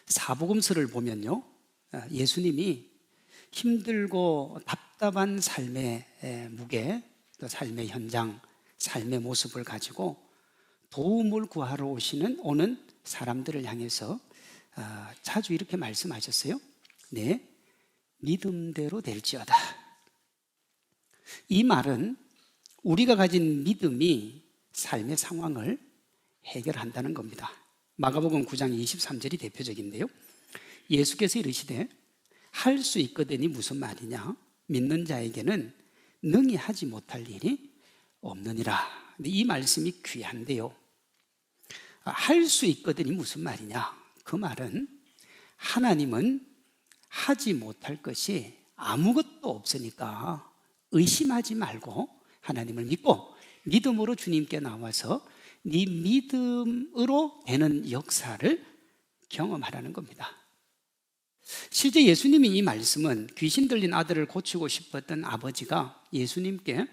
사복음서를 보면요, 예수님이 힘들고 답답한 삶의 무게, 또 삶의 현장, 삶의 모습을 가지고 도움을 구하러 오는 사람들을 향해서 자주 이렇게 말씀하셨어요. 내 믿음대로 될지어다. 이 말은 우리가 가진 믿음이 삶의 상황을 해결한다는 겁니다. 마가복음 9장 23절이 대표적인데요, 예수께서 이르시되 할 수 있거든이 무슨 말이냐? 믿는 자에게는 능히 하지 못할 일이 없느니라. 근데 이 말씀이 귀한데요, 할 수 있거든이 무슨 말이냐? 그 말은 하나님은 하지 못할 것이 아무것도 없으니까 의심하지 말고 하나님을 믿고 믿음으로 주님께 나와서 네 믿음으로 되는 역사를 경험하라는 겁니다. 실제 예수님이 이 말씀은 귀신 들린 아들을 고치고 싶었던 아버지가 예수님께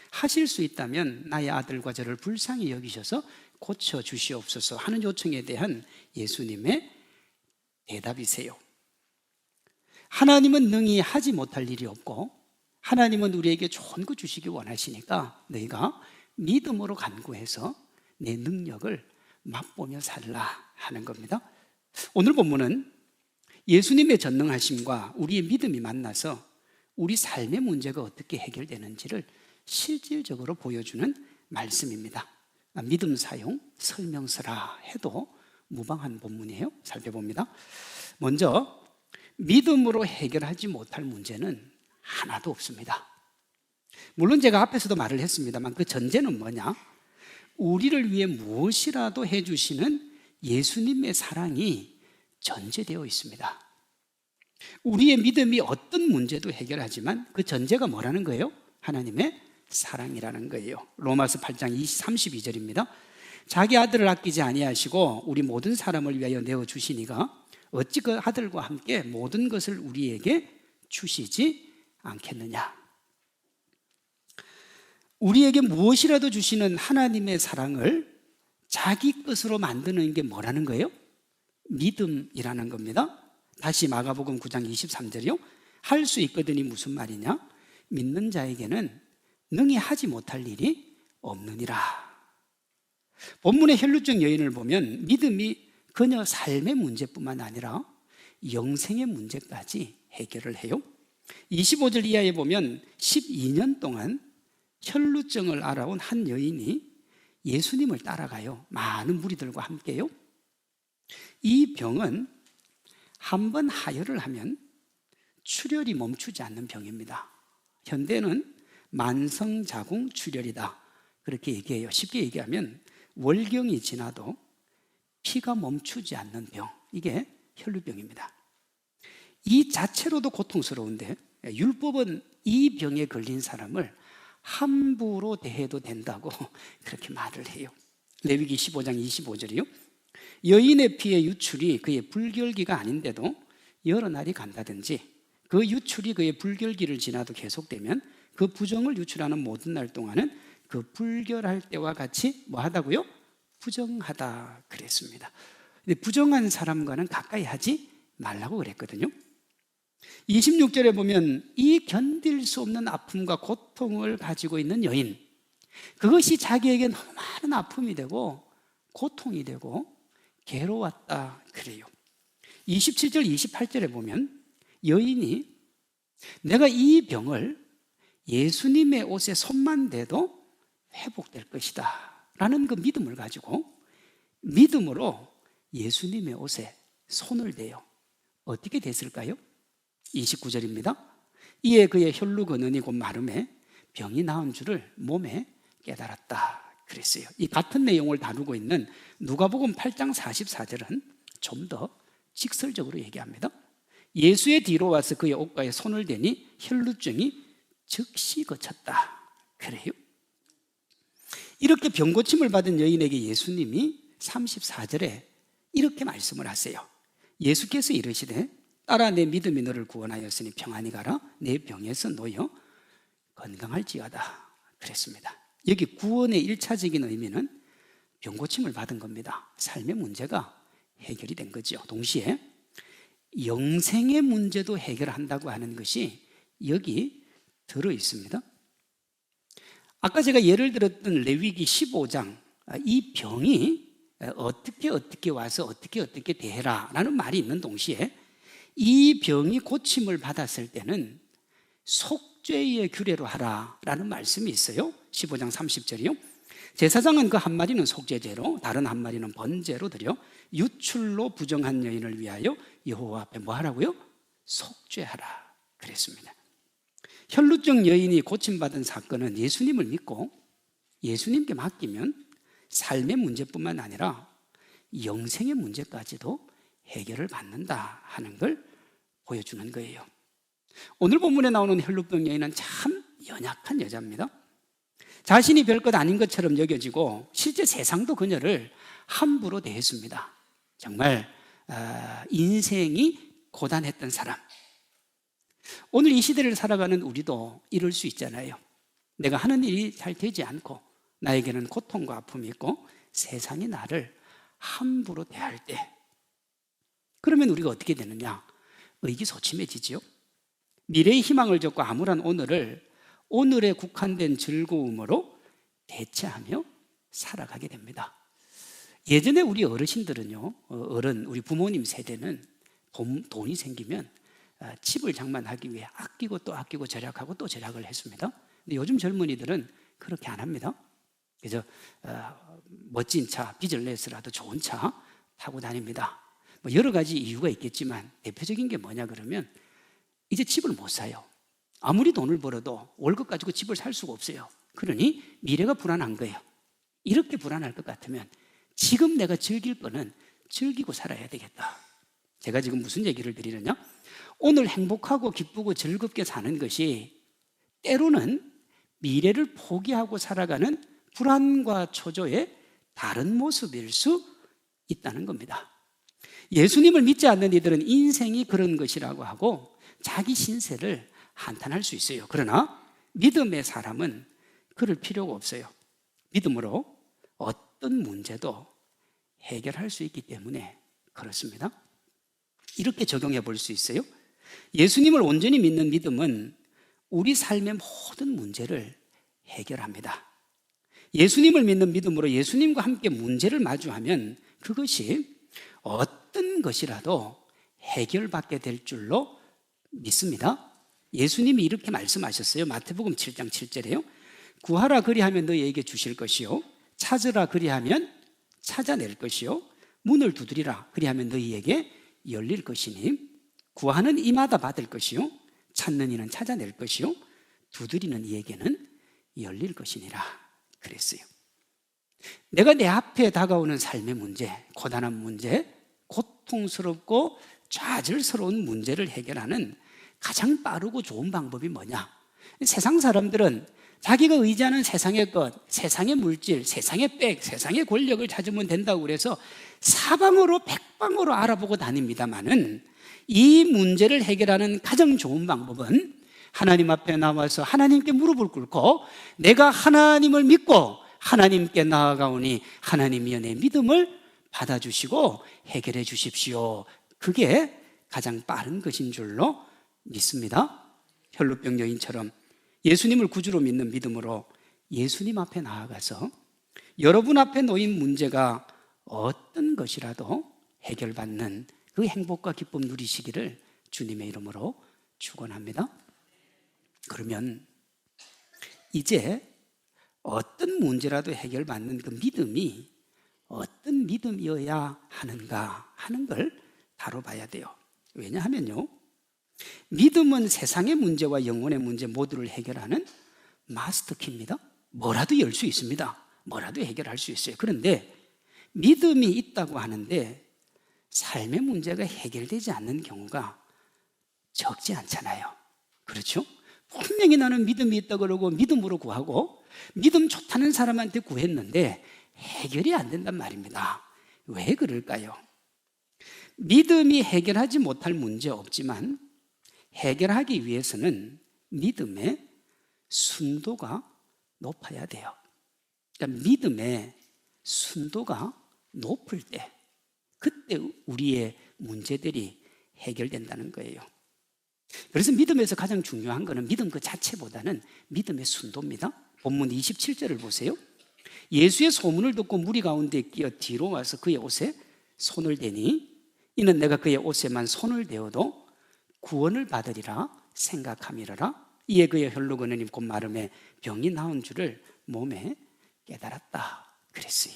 하실 수 있다면 나의 아들과 저를 불쌍히 여기셔서 고쳐주시옵소서 하는 요청에 대한 예수님의 대답이세요. 하나님은 능히 하지 못할 일이 없고 하나님은 우리에게 좋은 거 주시기 원하시니까 너희가 믿음으로 간구해서 내 능력을 맛보며 살라 하는 겁니다. 오늘 본문은 예수님의 전능하심과 우리의 믿음이 만나서 우리 삶의 문제가 어떻게 해결되는지를 실질적으로 보여주는 말씀입니다. 믿음 사용 설명서라 해도 무방한 본문이에요. 살펴봅니다. 먼저 믿음으로 해결하지 못할 문제는 하나도 없습니다. 물론 제가 앞에서도 말을 했습니다만 그 전제는 뭐냐? 우리를 위해 무엇이라도 해주시는 예수님의 사랑이 전제되어 있습니다. 우리의 믿음이 어떤 문제도 해결하지만 그 전제가 뭐라는 거예요? 하나님의 사랑이라는 거예요. 로마서 8장 32절입니다. 자기 아들을 아끼지 아니하시고 우리 모든 사람을 위하여 내어주시니가 어찌 그 아들과 함께 모든 것을 우리에게 주시지 않겠느냐. 우리에게 무엇이라도 주시는 하나님의 사랑을 자기 것으로 만드는 게 뭐라는 거예요? 믿음이라는 겁니다. 다시 마가복음 9장 23절이요. 할 수 있거든이 무슨 말이냐? 믿는 자에게는 능히 하지 못할 일이 없느니라. 본문의 혈루증 여인을 보면 믿음이 그녀 삶의 문제뿐만 아니라 영생의 문제까지 해결을 해요. 25절 이하에 보면 12년 동안 혈루증을 알아온 한 여인이 예수님을 따라가요. 많은 무리들과 함께요. 이 병은 한 번 하혈을 하면 출혈이 멈추지 않는 병입니다. 현대는 만성자궁 출혈이다 그렇게 얘기해요. 쉽게 얘기하면 월경이 지나도 피가 멈추지 않는 병, 이게 혈루병입니다. 이 자체로도 고통스러운데 율법은 이 병에 걸린 사람을 함부로 대해도 된다고 그렇게 말을 해요. 레위기 15장 25절이요. 여인의 피의 유출이 그의 불결기가 아닌데도 여러 날이 간다든지 그 유출이 그의 불결기를 지나도 계속되면 그 부정을 유출하는 모든 날 동안은 그 불결할 때와 같이 뭐 하다고요? 부정하다 그랬습니다. 근데 부정한 사람과는 가까이 하지 말라고 그랬거든요. 26절에 보면 이 견딜 수 없는 아픔과 고통을 가지고 있는 여인, 그것이 자기에게 너무 많은 아픔이 되고 고통이 되고 괴로웠다 그래요. 27절 28절에 보면 여인이 내가 이 병을 예수님의 옷에 손만 대도 회복될 것이다 라는 그 믿음을 가지고 믿음으로 예수님의 옷에 손을 대요. 어떻게 됐을까요? 29절입니다. 이에 그의 혈루 근원이 곧 마름에 병이 나은 줄을 몸에 깨달았다 그랬어요. 이 같은 내용을 다루고 있는 누가복음 8장 44절은 좀 더 직설적으로 얘기합니다. 예수의 뒤로 와서 그의 옷가에 손을 대니 혈루증이 즉시 그쳤다 그래요. 이렇게 병고침을 받은 여인에게 예수님이 34절에 이렇게 말씀을 하세요. 예수께서 이르시되 따라 내 믿음이 너를 구원하였으니 평안히 가라 내 병에서 놓여 건강할지어다 그랬습니다. 여기 구원의 1차적인 의미는 병고침을 받은 겁니다. 삶의 문제가 해결이 된 거죠. 동시에 영생의 문제도 해결한다고 하는 것이 여기 들어 있습니다. 아까 제가 예를 들었던 레위기 15장, 이 병이 어떻게 와서 어떻게 대해라 라는 말이 있는 동시에 이 병이 고침을 받았을 때는 속죄의 규례로 하라 라는 말씀이 있어요. 15장 30절이요. 제사장은 그 한 마리는 속죄제로, 다른 한 마리는 번제로 드려 유출로 부정한 여인을 위하여 여호와 앞에 뭐 하라고요? 속죄하라 그랬습니다. 혈루증 여인이 고침받은 사건은 예수님을 믿고 예수님께 맡기면 삶의 문제뿐만 아니라 영생의 문제까지도 해결을 받는다 하는 걸 보여주는 거예요. 오늘 본문에 나오는 혈루병 여인은 참 연약한 여자입니다. 자신이 별것 아닌 것처럼 여겨지고 실제 세상도 그녀를 함부로 대했습니다. 정말 인생이 고단했던 사람. 오늘 이 시대를 살아가는 우리도 이럴 수 있잖아요. 내가 하는 일이 잘 되지 않고 나에게는 고통과 아픔이 있고 세상이 나를 함부로 대할 때, 그러면 우리가 어떻게 되느냐? 의기소침해지지요. 미래의 희망을 줬고 암울한 오늘에 국한된 즐거움으로 대체하며 살아가게 됩니다. 예전에 우리 어르신들은요, 우리 부모님 세대는 돈이 생기면 집을 장만하기 위해 아끼고 또 아끼고 절약하고 또 절약을 했습니다. 근데 요즘 젊은이들은 그렇게 안 합니다. 그래서 멋진 차, 빚을 내서라도 좋은 차 타고 다닙니다. 뭐 여러 가지 이유가 있겠지만 대표적인 게 뭐냐 그러면 이제 집을 못 사요. 아무리 돈을 벌어도 월급 가지고 집을 살 수가 없어요. 그러니 미래가 불안한 거예요. 이렇게 불안할 것 같으면 지금 내가 즐길 거는 즐기고 살아야 되겠다. 제가 지금 무슨 얘기를 드리느냐? 오늘 행복하고 기쁘고 즐겁게 사는 것이 때로는 미래를 포기하고 살아가는 불안과 초조의 다른 모습일 수 있다는 겁니다. 예수님을 믿지 않는 이들은 인생이 그런 것이라고 하고 자기 신세를 한탄할 수 있어요. 그러나 믿음의 사람은 그럴 필요가 없어요. 믿음으로 어떤 문제도 해결할 수 있기 때문에 그렇습니다. 이렇게 적용해 볼 수 있어요. 예수님을 온전히 믿는 믿음은 우리 삶의 모든 문제를 해결합니다. 예수님을 믿는 믿음으로 예수님과 함께 문제를 마주하면 그것이 어떤 것이라도 해결받게 될 줄로 믿습니다. 예수님이 이렇게 말씀하셨어요. 마태복음 7장 7절에요. 구하라 그리하면 너희에게 주실 것이요, 찾으라 그리하면 찾아낼 것이요, 문을 두드리라 그리하면 너희에게 열릴 것이니 구하는 이마다 받을 것이요, 찾는 이는 찾아낼 것이요, 두드리는 이에게는 열릴 것이니라 그랬어요. 내가 내 앞에 다가오는 삶의 문제, 고단한 문제, 고통스럽고 좌절스러운 문제를 해결하는 가장 빠르고 좋은 방법이 뭐냐? 세상 사람들은 자기가 의지하는 세상의 것, 세상의 물질, 세상의 백, 세상의 권력을 찾으면 된다고 그래서 사방으로 백방으로 알아보고 다닙니다만은 이 문제를 해결하는 가장 좋은 방법은 하나님 앞에 나와서 하나님께 무릎을 꿇고 내가 하나님을 믿고 하나님께 나아가오니 하나님이여 내 믿음을 받아주시고 해결해 주십시오. 그게 가장 빠른 것인 줄로 믿습니다. 혈루병 여인처럼 예수님을 구주로 믿는 믿음으로 예수님 앞에 나아가서 여러분 앞에 놓인 문제가 어떤 것이라도 해결받는 그 행복과 기쁨 누리시기를 주님의 이름으로 축원합니다. 그러면 이제 어떤 문제라도 해결받는 그 믿음이 어떤 믿음이어야 하는가 하는 걸 다뤄봐야 돼요. 왜냐하면요, 믿음은 세상의 문제와 영혼의 문제 모두를 해결하는 마스터키입니다. 뭐라도 열 수 있습니다. 뭐라도 해결할 수 있어요. 그런데 믿음이 있다고 하는데 삶의 문제가 해결되지 않는 경우가 적지 않잖아요. 그렇죠? 분명히 나는 믿음이 있다고 그러고 믿음으로 구하고 믿음 좋다는 사람한테 구했는데 해결이 안 된단 말입니다. 왜 그럴까요? 믿음이 해결하지 못할 문제 없지만 해결하기 위해서는 믿음의 순도가 높아야 돼요. 그러니까 믿음의 순도가 높을 때 그때 우리의 문제들이 해결된다는 거예요. 그래서 믿음에서 가장 중요한 것은 믿음 그 자체보다는 믿음의 순도입니다. 본문 27절을 보세요. 예수의 소문을 듣고 무리 가운데 끼어 뒤로 와서 그의 옷에 손을 대니 이는 내가 그의 옷에만 손을 대어도 구원을 받으리라 생각함이라. 이에 그의 혈로 그느니 곧 마름에 병이 나온 줄을 몸에 깨달았다 그랬어요.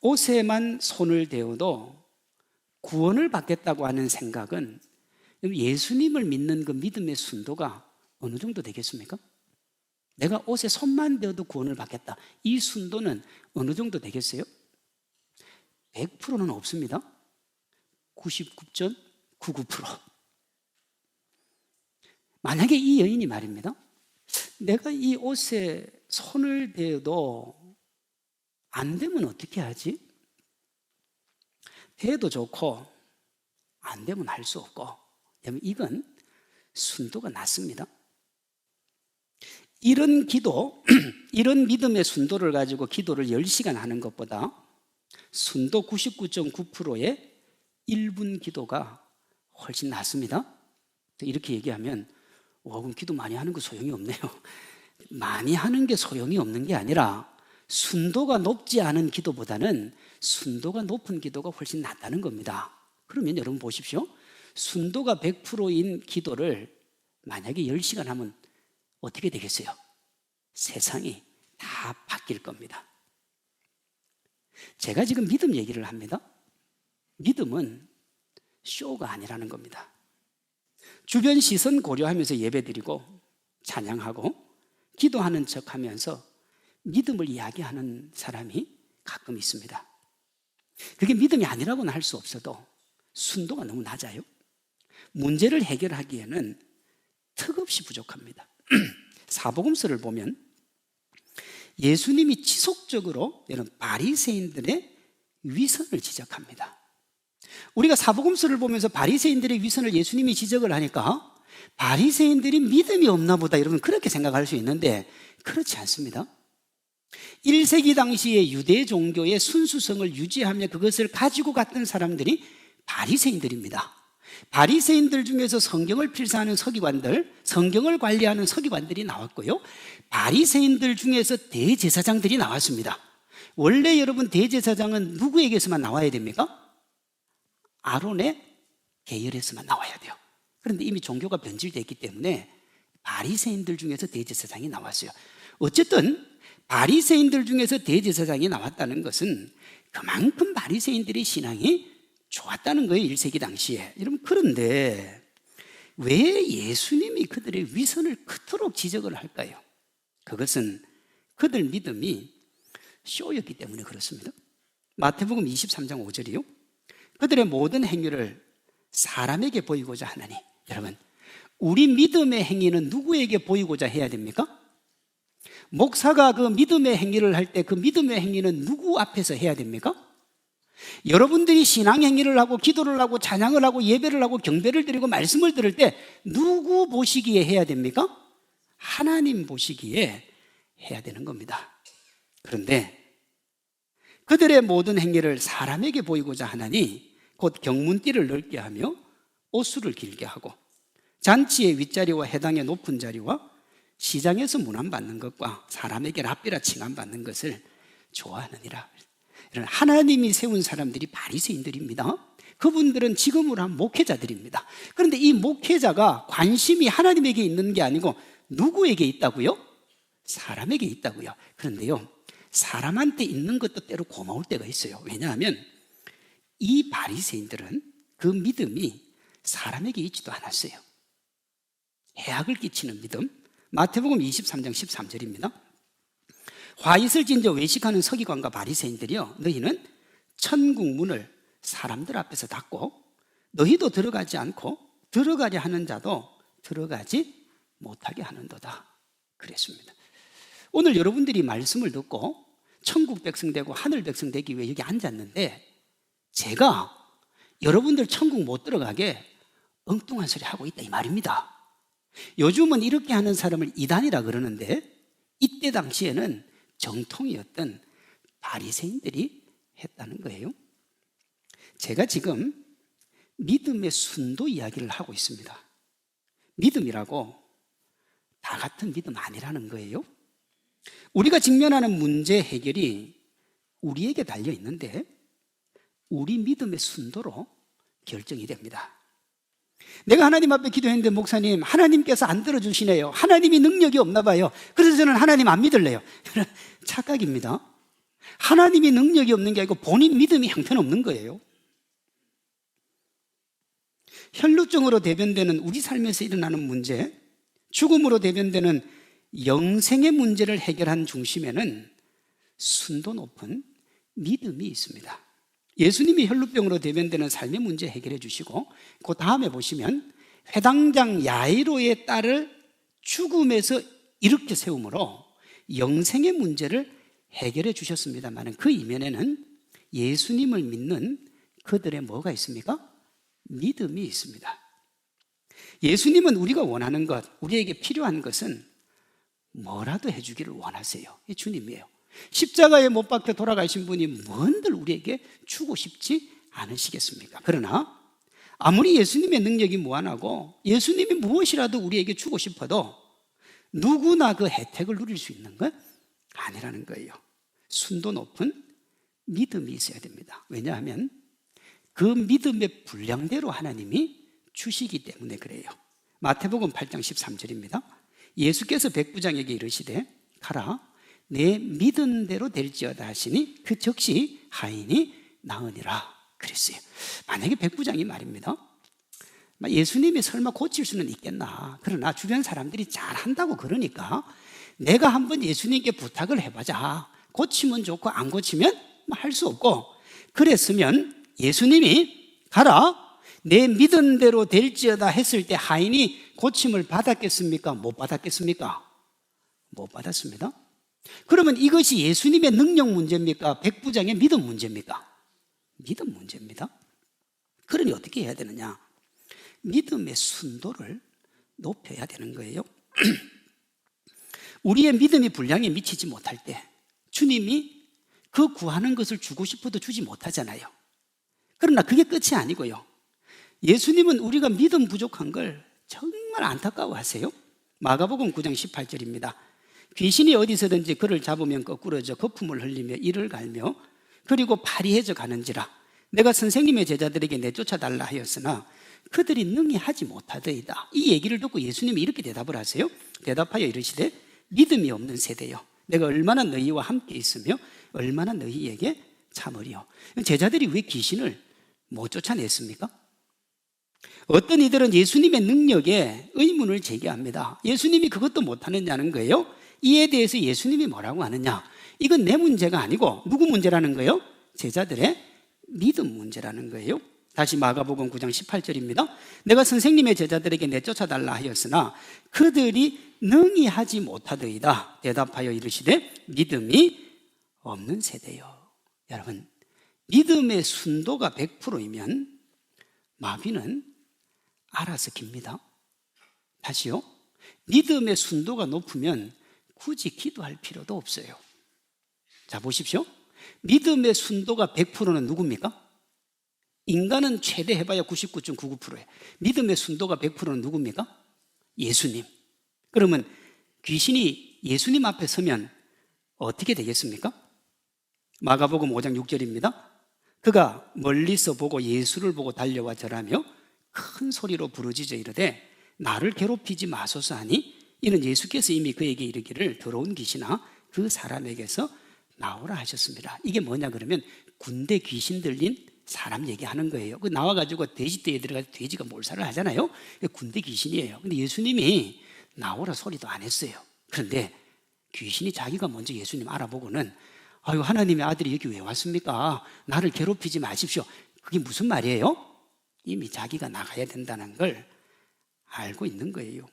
옷에만 손을 대어도 구원을 받겠다고 하는 생각은 예수님을 믿는 그 믿음의 순도가 어느 정도 되겠습니까? 내가 옷에 손만 대어도 구원을 받겠다, 이 순도는 어느 정도 되겠어요? 100%는 없습니다. 99.99%. 만약에 이 여인이 말입니다, 내가 이 옷에 손을 대어도 안 되면 어떻게 하지? 대도 좋고 안 되면 할 수 없고, 이건 순도가 낮습니다. 이런 기도, 이런 믿음의 순도를 가지고 기도를 10시간 하는 것보다 순도 99.9%의 1분 기도가 훨씬 낫습니다. 이렇게 얘기하면 그럼 기도 많이 하는 거 소용이 없네요. 많이 하는 게 소용이 없는 게 아니라 순도가 높지 않은 기도보다는 순도가 높은 기도가 훨씬 낫다는 겁니다. 그러면 여러분 보십시오. 순도가 100%인 기도를 만약에 10시간 하면 어떻게 되겠어요? 세상이 다 바뀔 겁니다. 제가 지금 믿음 얘기를 합니다. 믿음은 쇼가 아니라는 겁니다. 주변 시선 고려하면서 예배드리고 찬양하고 기도하는 척하면서 믿음을 이야기하는 사람이 가끔 있습니다. 그게 믿음이 아니라고는 할 수 없어도 순도가 너무 낮아요. 문제를 해결하기에는 턱없이 부족합니다. 사복음서를 보면 예수님이 지속적으로 이런 바리새인들의 위선을 지적합니다. 우리가 사복음서를 보면서 바리새인들의 위선을 예수님이 지적을 하니까 바리새인들이 믿음이 없나 보다, 여러분 그렇게 생각할 수 있는데 그렇지 않습니다. 1세기 당시의 유대 종교의 순수성을 유지하며 그것을 가지고 갔던 사람들이 바리새인들입니다. 바리새인들 중에서 성경을 필사하는 서기관들, 성경을 관리하는 서기관들이 나왔고요, 바리새인들 중에서 대제사장들이 나왔습니다. 원래 여러분 대제사장은 누구에게서만 나와야 됩니까? 아론의 계열에서만 나와야 돼요. 그런데 이미 종교가 변질됐기 때문에 바리새인들 중에서 대제사장이 나왔어요. 어쨌든 바리새인들 중에서 대제사장이 나왔다는 것은 그만큼 바리새인들의 신앙이 좋았다는 거예요, 1세기 당시에. 여러분, 그런데 왜 예수님이 그들의 위선을 그토록 지적을 할까요? 그것은 그들 믿음이 쇼였기 때문에 그렇습니다. 마태복음 23장 5절이요. 그들의 모든 행위를 사람에게 보이고자 하나니. 여러분, 우리 믿음의 행위는 누구에게 보이고자 해야 됩니까? 목사가 그 믿음의 행위를 할 때 그 믿음의 행위는 누구 앞에서 해야 됩니까? 여러분들이 신앙 행위를 하고 기도를 하고 찬양을 하고 예배를 하고 경배를 드리고 말씀을 들을 때 누구 보시기에 해야 됩니까? 하나님 보시기에 해야 되는 겁니다. 그런데 그들의 모든 행위를 사람에게 보이고자 하나니 곧 경문띠를 넓게 하며 옷수를 길게 하고 잔치의 윗자리와 해당의 높은 자리와 시장에서 문안받는 것과 사람에게 랍비라 칭함받는 것을 좋아하느니라. 하나님이 세운 사람들이 바리새인들입니다. 그분들은 지금으로 한 목회자들입니다. 그런데 이 목회자가 관심이 하나님에게 있는 게 아니고 누구에게 있다고요? 사람에게 있다고요. 그런데요, 사람한테 있는 것도 때로 고마울 때가 있어요. 왜냐하면 이 바리새인들은 그 믿음이 사람에게 있지도 않았어요. 해악을 끼치는 믿음. 마태복음 23장 13절입니다. 화잇을 진저 외식하는 서기관과 바리새인들이여, 너희는 천국 문을 사람들 앞에서 닫고 너희도 들어가지 않고 들어가려 하는 자도 들어가지 못하게 하는도다 그랬습니다. 오늘 여러분들이 말씀을 듣고 천국 백성 되고 하늘 백성 되기 위해 여기 앉았는데 제가 여러분들 천국 못 들어가게 엉뚱한 소리 하고 있다 이 말입니다. 요즘은 이렇게 하는 사람을 이단이라 그러는데 이때 당시에는 정통이었던 바리새인들이 했다는 거예요. 제가 지금 믿음의 순도 이야기를 하고 있습니다. 믿음이라고 다 같은 믿음 아니라는 거예요. 우리가 직면하는 문제 해결이 우리에게 달려 있는데 우리 믿음의 순도로 결정이 됩니다. 내가 하나님 앞에 기도했는데 목사님, 하나님께서 안 들어주시네요. 하나님이 능력이 없나 봐요. 그래서 저는 하나님 안 믿을래요. 착각입니다. 하나님이 능력이 없는 게 아니고 본인 믿음이 형편없는 거예요. 혈루증으로 대변되는 우리 삶에서 일어나는 문제, 죽음으로 대변되는 영생의 문제를 해결한 중심에는 순도 높은 믿음이 있습니다. 예수님이 혈루병으로 대변되는 삶의 문제 해결해 주시고, 그 다음에 보시면 회당장 야이로의 딸을 죽음에서 일으켜 세움으로 영생의 문제를 해결해 주셨습니다만, 그 이면에는 예수님을 믿는 그들의 뭐가 있습니까? 믿음이 있습니다. 예수님은 우리가 원하는 것, 우리에게 필요한 것은 뭐라도 해주기를 원하세요. 이 주님이에요. 십자가에 못 박혀 돌아가신 분이 뭔들 우리에게 주고 싶지 않으시겠습니까? 그러나 아무리 예수님의 능력이 무한하고 예수님이 무엇이라도 우리에게 주고 싶어도 누구나 그 혜택을 누릴 수 있는 건 아니라는 거예요. 순도 높은 믿음이 있어야 됩니다. 왜냐하면 그 믿음의 분량대로 하나님이 주시기 때문에 그래요. 마태복음 8장 13절입니다. 예수께서 백부장에게 이르시되 가라, 내 믿은 대로 될지어다 하시니 그 즉시 하인이 나으니라 그랬어요. 만약에 백부장이 말입니다, 예수님이 설마 고칠 수는 있겠나, 그러나 주변 사람들이 잘한다고 그러니까 내가 한번 예수님께 부탁을 해보자, 고치면 좋고 안 고치면 할 수 없고, 그랬으면 예수님이 가라, 내 믿은 대로 될지어다 했을 때 하인이 고침을 받았겠습니까? 못 받았겠습니까? 못 받았습니다. 그러면 이것이 예수님의 능력 문제입니까? 백부장의 믿음 문제입니까? 믿음 문제입니다. 그러니 어떻게 해야 되느냐? 믿음의 순도를 높여야 되는 거예요. 우리의 믿음이 분량에 미치지 못할 때 주님이 그 구하는 것을 주고 싶어도 주지 못하잖아요. 그러나 그게 끝이 아니고요, 예수님은 우리가 믿음 부족한 걸 정말 안타까워하세요. 마가복음 9장 18절입니다. 귀신이 어디서든지 그를 잡으면 거꾸러져 거품을 흘리며 이를 갈며 그리고 파리해져 가는지라 내가 선생님의 제자들에게 내쫓아달라 하였으나 그들이 능히 하지 못하더이다. 이 얘기를 듣고 예수님이 이렇게 대답을 하세요. 대답하여 이르시되 믿음이 없는 세대여, 내가 얼마나 너희와 함께 있으며 얼마나 너희에게 참으리요. 제자들이 왜 귀신을 못 쫓아냈습니까? 어떤 이들은 예수님의 능력에 의문을 제기합니다. 예수님이 그것도 못하느냐는 거예요. 이에 대해서 예수님이 뭐라고 하느냐, 이건 내 문제가 아니고 누구 문제라는 거예요? 제자들의 믿음 문제라는 거예요. 다시 마가복음 9장 18절입니다. 내가 선생님의 제자들에게 내쫓아달라 하였으나 그들이 능히 하지 못하더이다. 대답하여 이르시되 믿음이 없는 세대요. 여러분, 믿음의 순도가 100%이면 마귀는 알아서 깁니다. 다시요, 믿음의 순도가 높으면 굳이 기도할 필요도 없어요. 자, 보십시오. 믿음의 순도가 100%는 누굽니까? 인간은 최대 해봐야 99.99%예요. 믿음의 순도가 100%는 누굽니까? 예수님. 그러면 귀신이 예수님 앞에 서면 어떻게 되겠습니까? 마가복음 5장 6절입니다. 그가 멀리서 보고 예수를 보고 달려와 절하며 큰 소리로 부르짖어 이르되 나를 괴롭히지 마소서 하니 이는 예수께서 이미 그에게 이르기를 더러운 귀신아 그 사람에게서 나오라 하셨습니다. 이게 뭐냐 그러면 군대 귀신 들린 사람 얘기하는 거예요. 그 나와가지고 돼지떼에 들어가서 돼지가 몰살을 하잖아요. 군대 귀신이에요. 근데 예수님이 나오라 소리도 안 했어요. 그런데 귀신이 자기가 먼저 예수님 알아보고는 아유, 하나님의 아들이 여기 왜 왔습니까? 나를 괴롭히지 마십시오. 그게 무슨 말이에요? 이미 자기가 나가야 된다는 걸 알고 있는 거예요.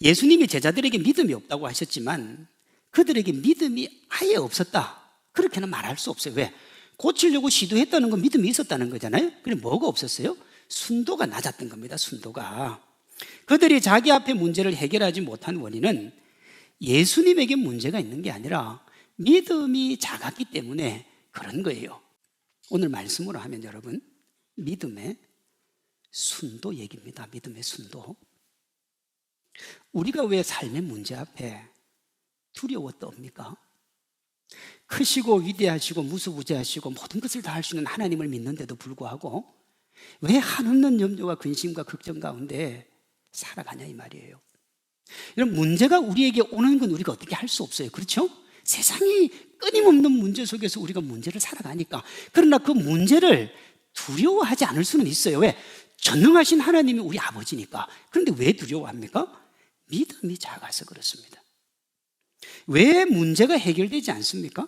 예수님이 제자들에게 믿음이 없다고 하셨지만 그들에게 믿음이 아예 없었다, 그렇게는 말할 수 없어요. 왜? 고치려고 시도했다는 건 믿음이 있었다는 거잖아요. 그럼 뭐가 없었어요? 순도가 낮았던 겁니다. 순도가. 그들이 자기 앞에 문제를 해결하지 못한 원인은 예수님에게 문제가 있는 게 아니라 믿음이 작았기 때문에 그런 거예요. 오늘 말씀으로 하면 여러분, 믿음의 순도 얘기입니다. 믿음의 순도. 우리가 왜 삶의 문제 앞에 두려워 떱니까? 크시고 위대하시고 무소부재하시고 모든 것을 다 할 수 있는 하나님을 믿는데도 불구하고 왜 한없는 염려와 근심과 걱정 가운데 살아가냐 이 말이에요. 이런 문제가 우리에게 오는 건 우리가 어떻게 할 수 없어요. 그렇죠? 세상이 끊임없는 문제 속에서 우리가 문제를 살아가니까. 그러나 그 문제를 두려워하지 않을 수는 있어요. 왜? 전능하신 하나님이 우리 아버지니까. 그런데 왜 두려워합니까? 믿음이 작아서 그렇습니다. 왜 문제가 해결되지 않습니까?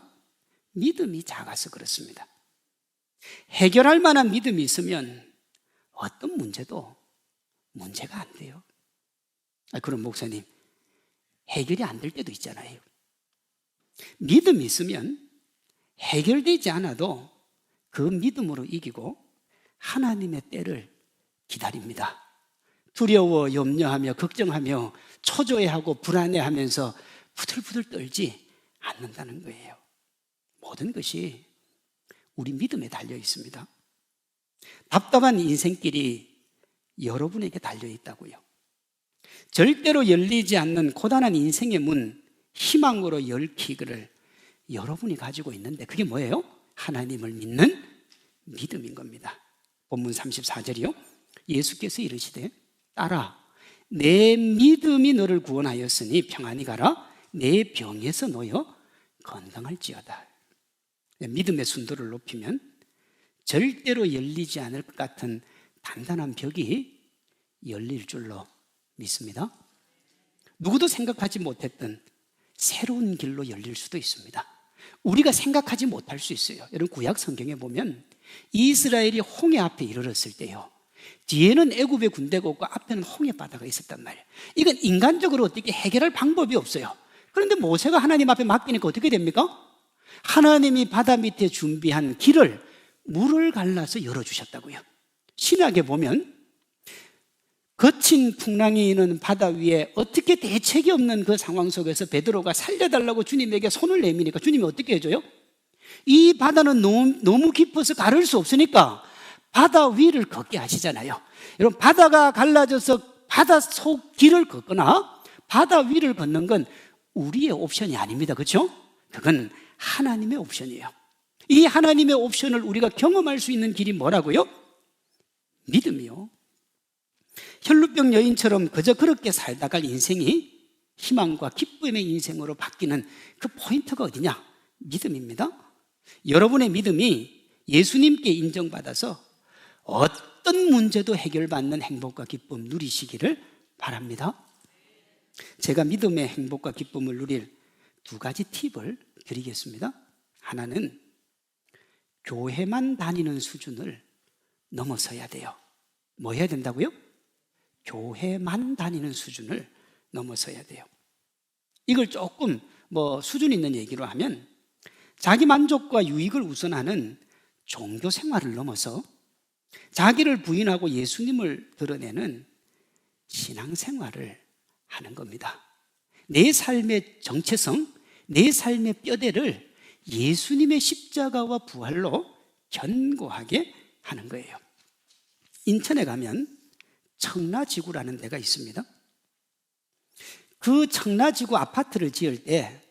믿음이 작아서 그렇습니다. 해결할 만한 믿음이 있으면 어떤 문제도 문제가 안 돼요. 그럼 목사님, 해결이 안 될 때도 있잖아요. 믿음이 있으면 해결되지 않아도 그 믿음으로 이기고 하나님의 때를 기다립니다. 두려워 염려하며 걱정하며 초조해하고 불안해하면서 부들부들 떨지 않는다는 거예요. 모든 것이 우리 믿음에 달려 있습니다. 답답한 인생길이 여러분에게 달려 있다고요. 절대로 열리지 않는 고단한 인생의 문, 희망으로 열기를 여러분이 가지고 있는데 그게 뭐예요? 하나님을 믿는 믿음인 겁니다. 본문 34절이요. 예수께서 이르시되 딸아, 내 믿음이 너를 구원하였으니 평안히 가라. 내 병에서 놓여 건강할지어다. 믿음의 순도를 높이면 절대로 열리지 않을 것 같은 단단한 벽이 열릴 줄로 믿습니다. 누구도 생각하지 못했던 새로운 길로 열릴 수도 있습니다. 우리가 생각하지 못할 수 있어요. 여러분 구약 성경에 보면 이스라엘이 홍해 앞에 이르렀을 때요, 뒤에는 애굽의 군대가 없고 앞에는 홍해 바다가 있었단 말이에요. 이건 인간적으로 어떻게 해결할 방법이 없어요. 그런데 모세가 하나님 앞에 맡기니까 어떻게 됩니까? 하나님이 바다 밑에 준비한 길을 물을 갈라서 열어주셨다고요. 신약에 보면 거친 풍랑이 있는 바다 위에 어떻게 대책이 없는 그 상황 속에서 베드로가 살려달라고 주님에게 손을 내미니까 주님이 어떻게 해줘요? 이 바다는 너무 깊어서 가를 수 없으니까 바다 위를 걷게 하시잖아요. 여러분 바다가 갈라져서 바다 속 길을 걷거나 바다 위를 걷는 건 우리의 옵션이 아닙니다. 그렇죠? 그건 하나님의 옵션이에요. 이 하나님의 옵션을 우리가 경험할 수 있는 길이 뭐라고요? 믿음이요. 혈루병 여인처럼 그저 그렇게 살다가 인생이 희망과 기쁨의 인생으로 바뀌는 그 포인트가 어디냐? 믿음입니다. 여러분의 믿음이 예수님께 인정받아서 어떤 문제도 해결받는 행복과 기쁨 누리시기를 바랍니다. 제가 믿음의 행복과 기쁨을 누릴 두 가지 팁을 드리겠습니다. 하나는 교회만 다니는 수준을 넘어서야 돼요. 뭐 해야 된다고요? 교회만 다니는 수준을 넘어서야 돼요. 이걸 조금 수준 있는 얘기로 하면 자기 만족과 유익을 우선하는 종교 생활을 넘어서 자기를 부인하고 예수님을 드러내는 신앙생활을 하는 겁니다. 내 삶의 정체성, 내 삶의 뼈대를 예수님의 십자가와 부활로 견고하게 하는 거예요. 인천에 가면 청라지구라는 데가 있습니다. 그 청라지구 아파트를 지을 때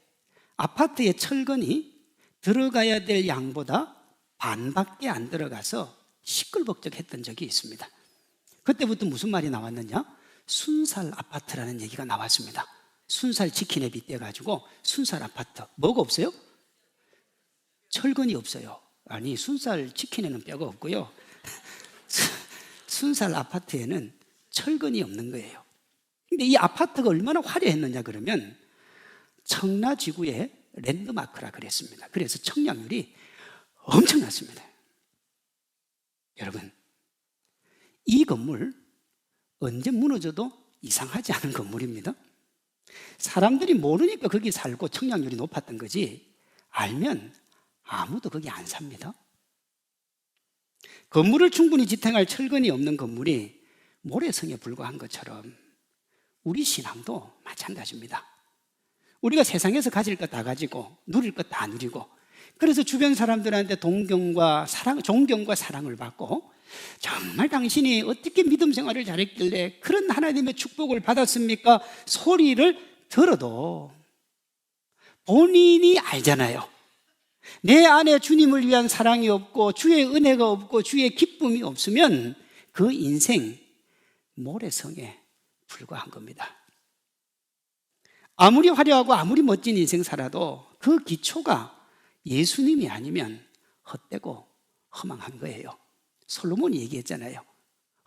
아파트의 철근이 들어가야 될 양보다 반밖에 안 들어가서 시끌벅적했던 적이 있습니다. 그때부터 무슨 말이 나왔느냐? 순살 아파트라는 얘기가 나왔습니다. 순살 치킨에 빗대가지고 순살 아파트. 뭐가 없어요? 철근이 없어요. 아니 순살 치킨에는 뼈가 없고요, 순살 아파트에는 철근이 없는 거예요. 근데 이 아파트가 얼마나 화려했느냐 그러면 청라지구의 랜드마크라 그랬습니다. 그래서 청약률이 엄청났습니다. 여러분, 이 건물 언제 무너져도 이상하지 않은 건물입니다. 사람들이 모르니까 거기 살고 청약률이 높았던 거지 알면 아무도 거기 안 삽니다. 건물을 충분히 지탱할 철근이 없는 건물이 모래성에 불과한 것처럼 우리 신앙도 마찬가지입니다. 우리가 세상에서 가질 것 다 가지고 누릴 것 다 누리고 그래서 주변 사람들한테 존경과 사랑을 받고 정말 당신이 어떻게 믿음 생활을 잘했길래 그런 하나님의 축복을 받았습니까? 소리를 들어도 본인이 알잖아요. 내 안에 주님을 위한 사랑이 없고 주의 은혜가 없고 주의 기쁨이 없으면 그 인생 모래성에 불과한 겁니다. 아무리 화려하고 아무리 멋진 인생 살아도 그 기초가 예수님이 아니면 헛되고 허망한 거예요. 솔로몬이 얘기했잖아요.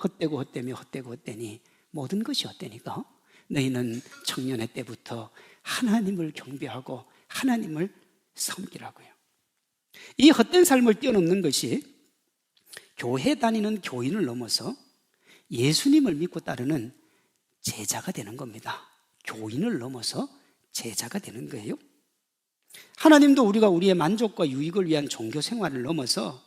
헛되고 헛되며 헛되고 헛되니 모든 것이 헛되니까 너희는 청년의 때부터 하나님을 경배하고 하나님을 섬기라고요. 이 헛된 삶을 뛰어넘는 것이 교회 다니는 교인을 넘어서 예수님을 믿고 따르는 제자가 되는 겁니다. 교인을 넘어서 제자가 되는 거예요. 하나님도 우리가 우리의 만족과 유익을 위한 종교 생활을 넘어서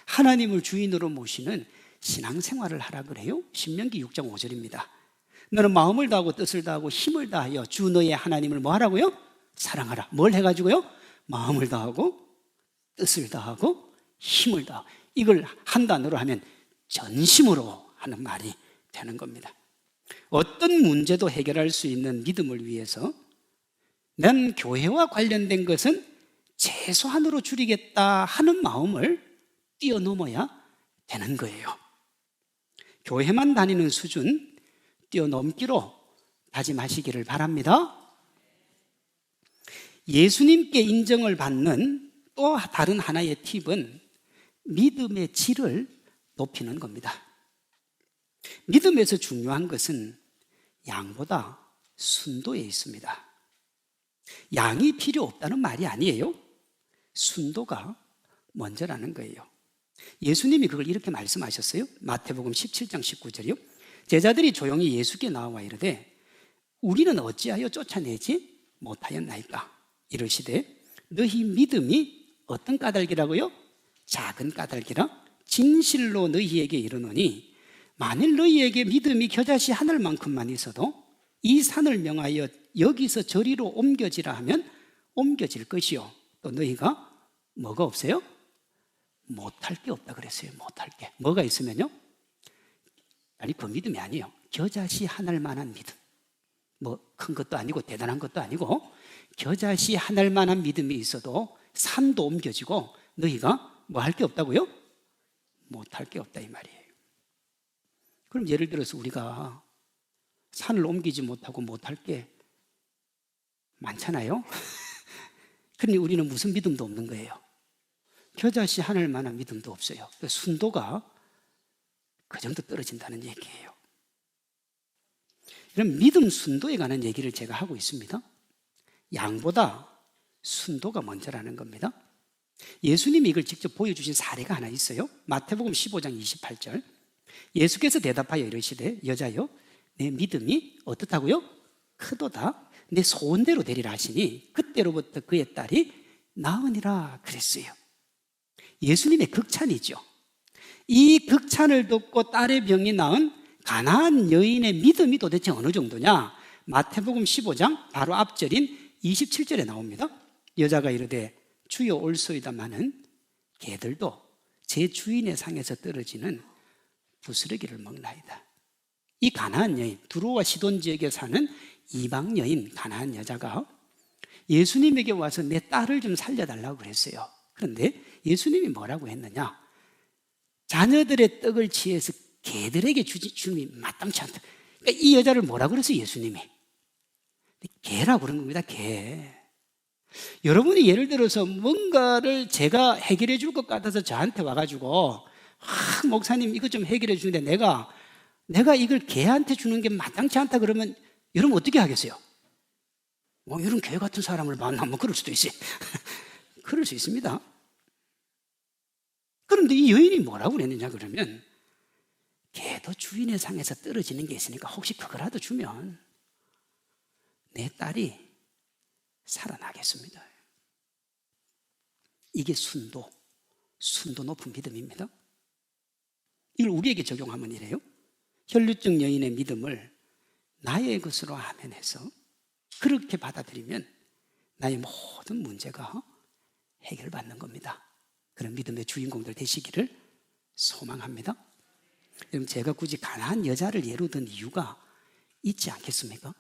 하나님을 주인으로 모시는 신앙생활을 하라 그래요. 신명기 6장 5절입니다. 너는 마음을 다하고 뜻을 다하고 힘을 다하여 주 너의 하나님을 뭐 하라고요? 사랑하라. 뭘 해가지고요? 마음을 다하고 뜻을 다하고 힘을 다하고, 이걸 한 단어로 하면 전심으로 하는 말이 되는 겁니다. 어떤 문제도 해결할 수 있는 믿음을 위해서 난 교회와 관련된 것은 최소한으로 줄이겠다 하는 마음을 뛰어넘어야 되는 거예요. 교회만 다니는 수준 뛰어넘기로 다짐하시기를 바랍니다. 예수님께 인정을 받는 또 다른 하나의 팁은 믿음의 질을 높이는 겁니다. 믿음에서 중요한 것은 양보다 순도에 있습니다. 양이 필요 없다는 말이 아니에요. 순도가 먼저라는 거예요. 예수님이 그걸 이렇게 말씀하셨어요. 마태복음 17장 19절이요. 제자들이 조용히 예수께 나와 이르되 우리는 어찌하여 쫓아내지 못하였나이까? 이르시되 너희 믿음이 어떤 까닭이라고요? 작은 까닭이라 진실로 너희에게 이르노니 만일 너희에게 믿음이 겨자씨 하늘만큼만 있어도 이 산을 명하여 여기서 저리로 옮겨지라 하면 옮겨질 것이요. 또 너희가 뭐가 없어요? 못할 게 없다 그랬어요. 못할 게. 뭐가 있으면요? 아니 그 믿음이 아니에요. 겨자씨 하늘만한 믿음. 뭐 큰 것도 아니고 대단한 것도 아니고 겨자씨 하늘만한 믿음이 있어도 산도 옮겨지고 너희가 뭐 할 게 없다고요? 못할 게 없다 이 말이에요. 그럼 예를 들어서 우리가 산을 옮기지 못하고 못할 게 많잖아요. 그러니 우리는 무슨 믿음도 없는 거예요. 겨자씨 하늘만한 믿음도 없어요. 순도가 그 정도 떨어진다는 얘기예요. 그럼 믿음 순도에 관한 얘기를 제가 하고 있습니다. 양보다 순도가 먼저라는 겁니다. 예수님이 이걸 직접 보여주신 사례가 하나 있어요. 마태복음 15장 28절. 예수께서 대답하여 이르시되 여자여 내 믿음이 어떻다고요? 크도다. 내 소원대로 되리라 하시니 그때로부터 그의 딸이 나으니라 그랬어요. 예수님의 극찬이죠. 이 극찬을 듣고 딸의 병이 나은 가나안 여인의 믿음이 도대체 어느 정도냐? 마태복음 15장 바로 앞절인 27절에 나옵니다. 여자가 이르되 주여 올소이다마는 개들도 제 주인의 상에서 떨어지는 부스러기를 먹나이다. 이 가나안 여인, 두로와 시돈 지역에 사는 이방 여인 가나안 여자가 예수님에게 와서 내 딸을 좀 살려달라고 그랬어요. 그런데 예수님이 뭐라고 했느냐? 자녀들의 떡을 취해서 개들에게 주님이 마땅치 않다. 그러니까 이 여자를 뭐라고 그랬어요, 예수님이? 개라고 그런 겁니다, 개. 여러분이 예를 들어서 뭔가를 제가 해결해 줄 것 같아서 저한테 와가지고 목사님 이거 좀 해결해 주는데 내가 이걸 개한테 주는 게 마땅치 않다 그러면 여러분 어떻게 하겠어요? 이런 개 같은 사람을 만나면 그럴 수도 있어요. 그럴 수 있습니다. 그런데 이 여인이 뭐라고 그랬느냐 그러면 개도 주인의 상에서 떨어지는 게 있으니까 혹시 그거라도 주면 내 딸이 살아나겠습니다. 이게 순도 높은 믿음입니다. 이걸 우리에게 적용하면 이래요. 혈류증 여인의 믿음을 나의 것으로 아멘해서 그렇게 받아들이면 나의 모든 문제가 해결받는 겁니다. 그런 믿음의 주인공들 되시기를 소망합니다. 여러분, 제가 굳이 가난한 여자를 예로 든 이유가 있지 않겠습니까?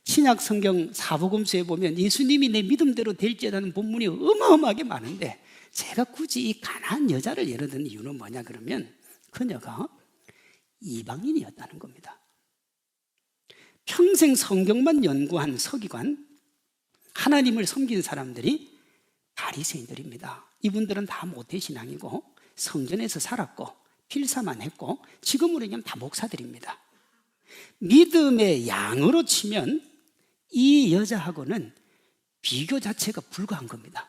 신약 성경 사복음서에 보면 예수님이 내 믿음대로 될지라는 본문이 어마어마하게 많은데, 제가 굳이 이 가난한 여자를 예로 든 이유는 뭐냐 그러면 그녀가 이방인이었다는 겁니다. 평생 성경만 연구한 서기관, 하나님을 섬긴 사람들이 바리새인들입니다. 이분들은 다 모태신앙이고 성전에서 살았고 필사만 했고 지금으로 얘기하면 다 목사들입니다. 믿음의 양으로 치면 이 여자하고는 비교 자체가 불가한 겁니다.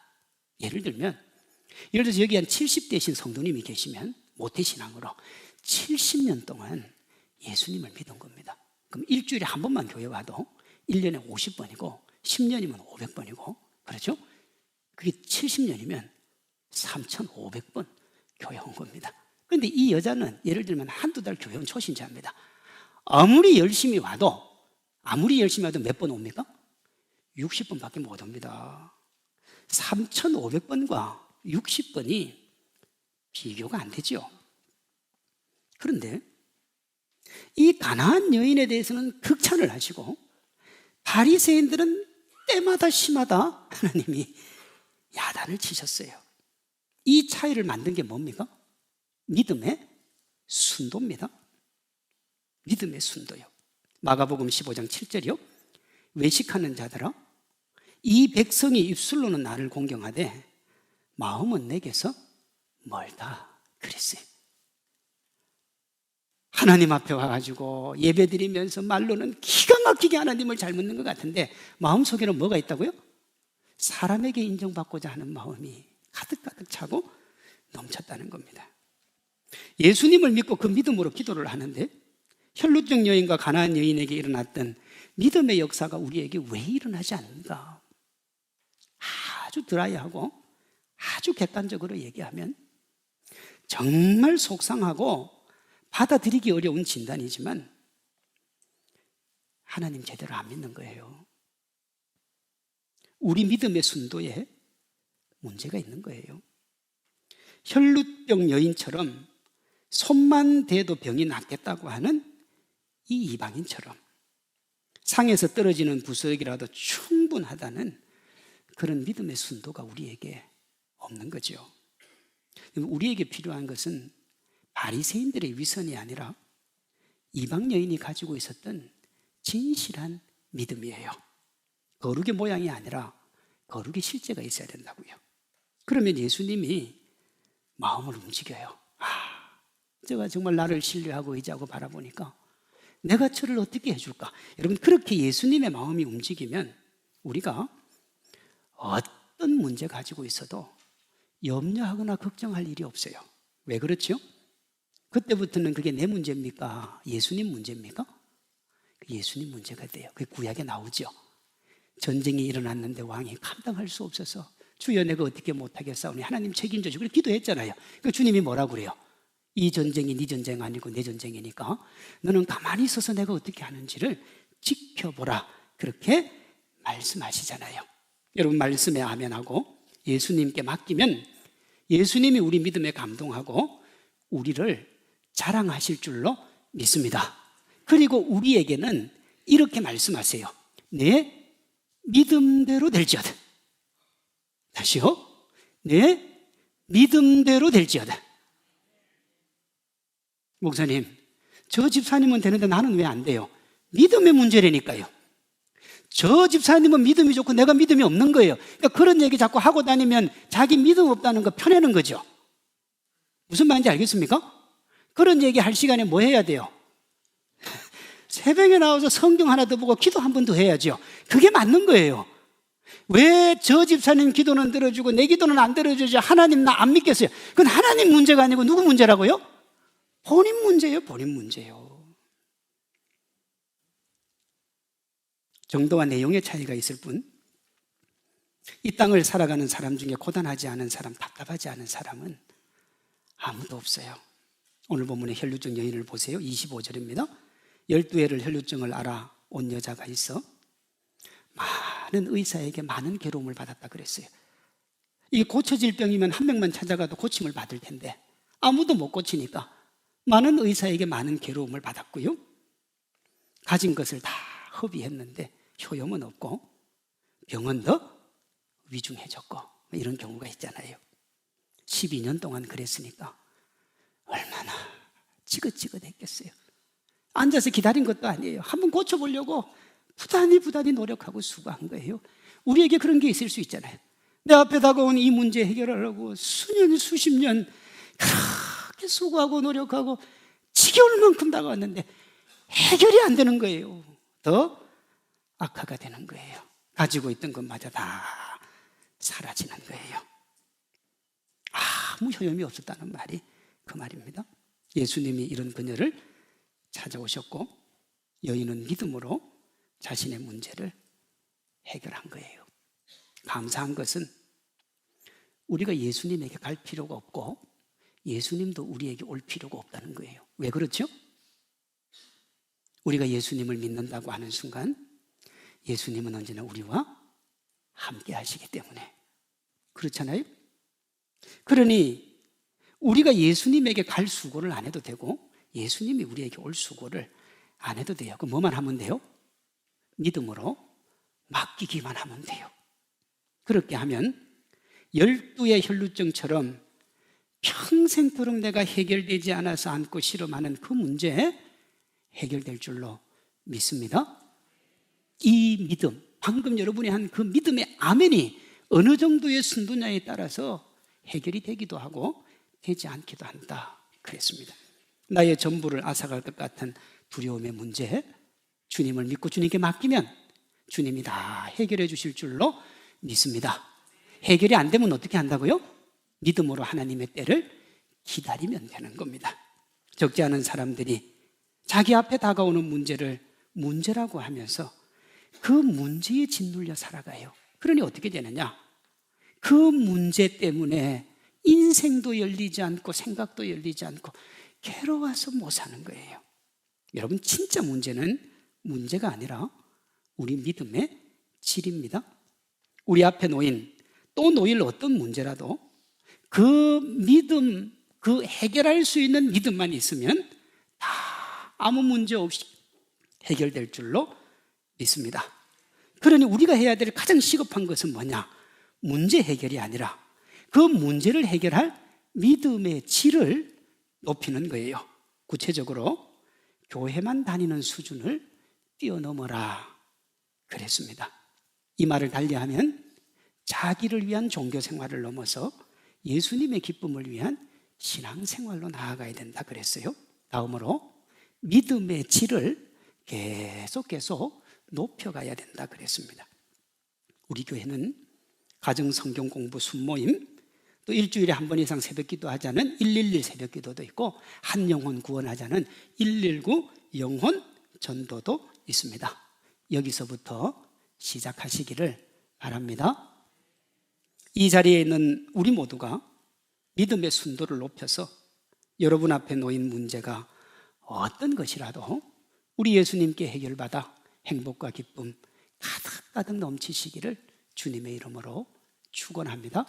예를 들어서 여기 한 70대신 성도님이 계시면 모태신앙으로 70년 동안 예수님을 믿은 겁니다. 그럼 일주일에 한 번만 교회 와도 1년에 50번이고 10년이면 500번이고 그렇죠? 그게 70년이면 3,500번 교회 온 겁니다. 그런데 이 여자는 예를 들면 한두 달 교회 온 초신자입니다. 아무리 열심히 와도 몇 번 옵니까? 60번밖에 못 옵니다. 3,500번과 60번이 비교가 안 되죠. 그런데 이 가나안 여인에 대해서는 극찬을 하시고, 바리새인들은 때마다 시마다 하나님이 야단을 치셨어요. 이 차이를 만든 게 뭡니까? 믿음의 순도입니다. 믿음의 순도요. 마가복음 15장 7절이요. 외식하는 자들아, 이 백성이 입술로는 나를 공경하되 마음은 내게서 멀다 그랬어요. 하나님 앞에 와가지고 예배드리면서 말로는 기가 막히게 하나님을 잘 묻는 것 같은데 마음속에는 뭐가 있다고요? 사람에게 인정받고자 하는 마음이 가득가득 차고 넘쳤다는 겁니다. 예수님을 믿고 그 믿음으로 기도를 하는데, 혈루증 여인과 가나안 여인에게 일어났던 믿음의 역사가 우리에게 왜 일어나지 않는가? 아주 드라이하고 아주 객관적으로 얘기하면 정말 속상하고 받아들이기 어려운 진단이지만 하나님 제대로 안 믿는 거예요. 우리 믿음의 순도에 문제가 있는 거예요. 혈루병 여인처럼 손만 대도 병이 낫겠다고 하는 이 이방인처럼 상에서 떨어지는 부스러기라도 충분하다는 그런 믿음의 순도가 우리에게 없는 거죠. 우리에게 필요한 것은 바리새인들의 위선이 아니라 이방 여인이 가지고 있었던 진실한 믿음이에요. 거룩의 모양이 아니라 거룩의 실제가 있어야 된다고요. 그러면 예수님이 마음을 움직여요. 제가 정말 나를 신뢰하고 의지하고 바라보니까 내가 저를 어떻게 해줄까? 여러분, 그렇게 예수님의 마음이 움직이면 우리가 어떤 문제 가지고 있어도 염려하거나 걱정할 일이 없어요. 왜 그렇죠? 그때부터는 그게 내 문제입니까? 예수님 문제입니까? 예수님 문제가 돼요. 그게 구약에 나오죠. 전쟁이 일어났는데 왕이 감당할 수 없어서 주여 내가 어떻게 못하겠사오니 하나님 책임져 주고 기도했잖아요. 그 주님이 뭐라고 그래요? 이 전쟁이 네 전쟁 아니고 내 전쟁이니까 너는 가만히 있어서 내가 어떻게 하는지를 지켜보라. 그렇게 말씀하시잖아요. 여러분, 말씀에 아멘하고 예수님께 맡기면 예수님이 우리 믿음에 감동하고 우리를 자랑하실 줄로 믿습니다. 그리고 우리에게는 이렇게 말씀하세요. 내 믿음대로 될지어다. 다시요. 내 믿음대로 될지어다. 목사님, 저 집사님은 되는데 나는 왜 안 돼요? 믿음의 문제라니까요. 저 집사님은 믿음이 좋고 내가 믿음이 없는 거예요. 그러니까 그런 얘기 자꾸 하고 다니면 자기 믿음 없다는 거 펴내는 거죠. 무슨 말인지 알겠습니까? 그런 얘기 할 시간에 뭐 해야 돼요? 새벽에 나와서 성경 하나 더 보고 기도 한 번 더 해야죠. 그게 맞는 거예요. 왜 저 집사님 기도는 들어주고 내 기도는 안 들어주지? 하나님 나 안 믿겠어요. 그건 하나님 문제가 아니고 누구 문제라고요? 본인 문제예요. 본인 문제예요. 정도와 내용의 차이가 있을 뿐, 이 땅을 살아가는 사람 중에 고단하지 않은 사람, 답답하지 않은 사람은 아무도 없어요. 오늘 본문의 혈루증 여인을 보세요. 25절입니다. 12회를 혈루증을 알아온 여자가 있어 많은 의사에게 많은 괴로움을 받았다 그랬어요. 이게 고쳐질 병이면 한 명만 찾아가도 고침을 받을 텐데 아무도 못 고치니까 많은 의사에게 많은 괴로움을 받았고요. 가진 것을 다 허비했는데 효용은 없고 병원도 위중해졌고 이런 경우가 있잖아요. 12년 동안 그랬으니까 얼마나 지긋지긋했겠어요. 앉아서 기다린 것도 아니에요. 한번 고쳐보려고 부단히 노력하고 수고한 거예요. 우리에게 그런 게 있을 수 있잖아요. 내 앞에 다가온 이 문제 해결하려고 수년, 수십 년 그렇게 수고하고 노력하고 지겨울 만큼 다가왔는데 해결이 안 되는 거예요. 더 악화가 되는 거예요. 가지고 있던 것마저 다 사라지는 거예요. 아무 효용이 없었다는 말이 그 말입니다. 예수님이 이런 그녀를 찾아오셨고 여인은 믿음으로 자신의 문제를 해결한 거예요. 감사한 것은 우리가 예수님에게 갈 필요가 없고 예수님도 우리에게 올 필요가 없다는 거예요. 왜 그렇죠? 우리가 예수님을 믿는다고 하는 순간 예수님은 언제나 우리와 함께 하시기 때문에 그렇잖아요? 그러니 우리가 예수님에게 갈 수고를 안 해도 되고 예수님이 우리에게 올 수고를 안 해도 돼요. 그럼 뭐만 하면 돼요? 믿음으로 맡기기만 하면 돼요. 그렇게 하면 12의 혈루증처럼 평생토록 내가 해결되지 않아서 안고 실험하는 그 문제 해결될 줄로 믿습니다. 이 믿음, 방금 여러분이 한 그 믿음의 아멘이 어느 정도의 순도냐에 따라서 해결이 되기도 하고 되지 않기도 한다 그랬습니다. 나의 전부를 앗아갈 것 같은 두려움의 문제, 주님을 믿고 주님께 맡기면 주님이 다 해결해 주실 줄로 믿습니다. 해결이 안 되면 어떻게 한다고요? 믿음으로 하나님의 때를 기다리면 되는 겁니다. 적지 않은 사람들이 자기 앞에 다가오는 문제를 문제라고 하면서 그 문제에 짓눌려 살아가요. 그러니 어떻게 되느냐? 그 문제 때문에 인생도 열리지 않고 생각도 열리지 않고 괴로워서 못 사는 거예요. 여러분, 진짜 문제는 문제가 아니라 우리 믿음의 질입니다. 우리 앞에 놓인 또 놓일 어떤 문제라도 그 믿음, 그 해결할 수 있는 믿음만 있으면 다 아무 문제 없이 해결될 줄로 믿습니다. 그러니 우리가 해야 될 가장 시급한 것은 뭐냐? 문제 해결이 아니라 그 문제를 해결할 믿음의 질을 높이는 거예요. 구체적으로 교회만 다니는 수준을 뛰어넘어라 그랬습니다. 이 말을 달리하면 자기를 위한 종교 생활을 넘어서 예수님의 기쁨을 위한 신앙생활로 나아가야 된다 그랬어요. 다음으로 믿음의 질을 계속 높여가야 된다 그랬습니다. 우리 교회는 가정성경 공부 순모임, 또 일주일에 한 번 이상 새벽기도 하자는 111 새벽기도도 있고 한 영혼 구원하자는 119 영혼 전도도 있습니다. 여기서부터 시작하시기를 바랍니다. 이 자리에 있는 우리 모두가 믿음의 순도를 높여서 여러분 앞에 놓인 문제가 어떤 것이라도 우리 예수님께 해결받아 행복과 기쁨 가득가득 넘치시기를 주님의 이름으로 축원합니다.